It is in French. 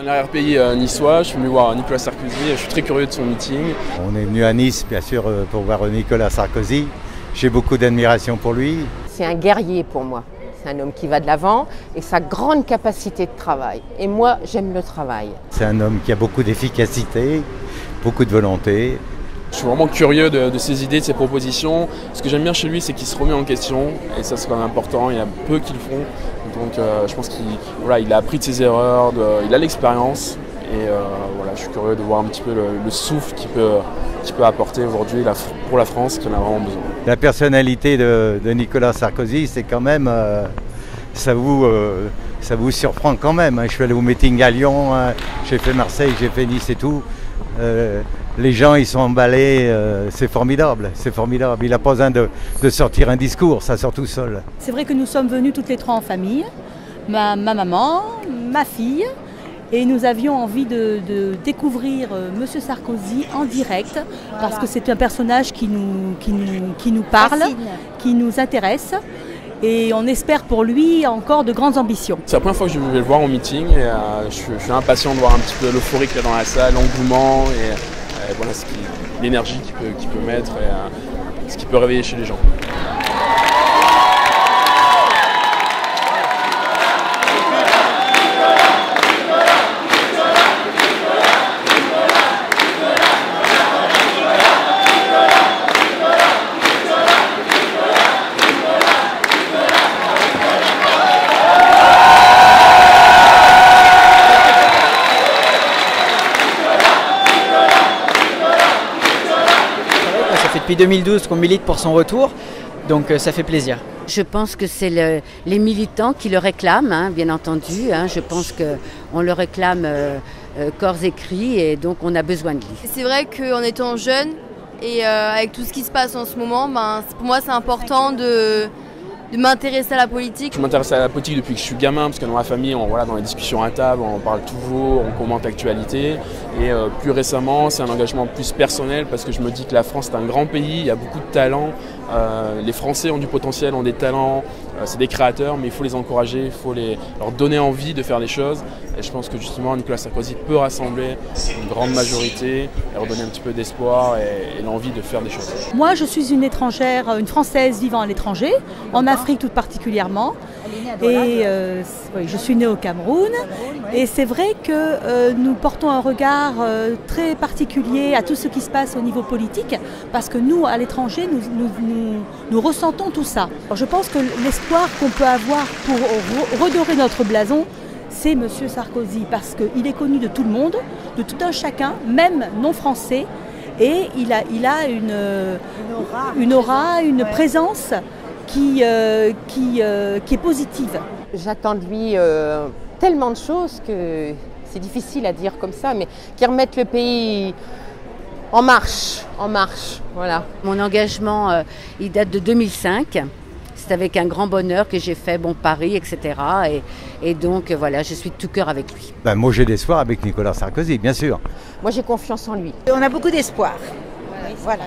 arrière-pays niçois, je suis venu voir Nicolas Sarkozy et je suis très curieux de son meeting. On est venu à Nice, bien sûr, pour voir Nicolas Sarkozy. J'ai beaucoup d'admiration pour lui. C'est un guerrier pour moi. C'est un homme qui va de l'avant et sa grande capacité de travail. Et moi, j'aime le travail. C'est un homme qui a beaucoup d'efficacité, beaucoup de volonté. Je suis vraiment curieux de ses idées, de ses propositions. Ce que j'aime bien chez lui, c'est qu'il se remet en question et ça, c'est quand même important. Il y a peu qui le font. Donc je pense qu'il a appris de ses erreurs, il a l'expérience. Et voilà, je suis curieux de voir un petit peu le souffle qu'il peut apporter aujourd'hui pour la France, qui en a vraiment besoin. La personnalité de Nicolas Sarkozy, c'est quand même, ça vous surprend quand même. Je suis allé au meeting à Lyon, j'ai fait Marseille, j'ai fait Nice et tout. Les gens, ils sont emballés, c'est formidable, c'est formidable. Il n'a pas besoin de sortir un discours, ça sort tout seul. C'est vrai que nous sommes venus toutes les trois en famille, ma maman, ma fille. Et nous avions envie de découvrir M. Sarkozy en direct, parce que c'est un personnage qui nous parle, qui nous intéresse. Et on espère pour lui encore de grandes ambitions. C'est la première fois que je vais le voir en meeting et je suis impatient de voir un petit peu l'euphorie qu'il y a dans la salle, l'engouement et voilà l'énergie qu'il peut mettre et ce qu'il peut réveiller chez les gens. Ça fait depuis 2012 qu'on milite pour son retour, donc ça fait plaisir. Je pense que c'est les militants qui le réclament, hein, bien entendu. Hein. Je pense qu'on le réclame corps et cris et donc on a besoin de lui. C'est vrai qu'en étant jeune et avec tout ce qui se passe en ce moment, pour moi c'est important de m'intéresser à la politique. Je m'intéresse à la politique depuis que je suis gamin, parce que dans ma famille, dans les discussions à table, on parle toujours, on commente l'actualité. Et plus récemment, c'est un engagement plus personnel, parce que je me dis que la France est un grand pays, il y a beaucoup de talents. Les Français ont du potentiel, ont des talents, c'est des créateurs, mais il faut les encourager, il faut leur donner envie de faire des choses. Et je pense que justement, Nicolas Sarkozy peut rassembler une grande majorité et redonner un petit peu d'espoir et l'envie de faire des choses. Moi, je suis une étrangère, une Française vivant à l'étranger, en Afrique tout particulièrement. Et je suis née au Cameroun. Et c'est vrai que nous portons un regard très particulier à tout ce qui se passe au niveau politique, parce que nous, à l'étranger, nous ressentons tout ça. Alors, je pense que l'espoir qu'on peut avoir pour redorer notre blason, c'est M. Sarkozy, parce qu'il est connu de tout le monde, de tout un chacun, même non français, et il a une aura, une présence qui est positive. J'attends de lui tellement de choses que c'est difficile à dire comme ça, mais qui remettent le pays en marche, voilà. Mon engagement, il date de 2005. C'est avec un grand bonheur que j'ai fait Paris, etc. Et donc voilà, je suis de tout cœur avec lui. Moi j'ai l'espoir avec Nicolas Sarkozy, bien sûr. Moi j'ai confiance en lui. On a beaucoup d'espoir. Voilà.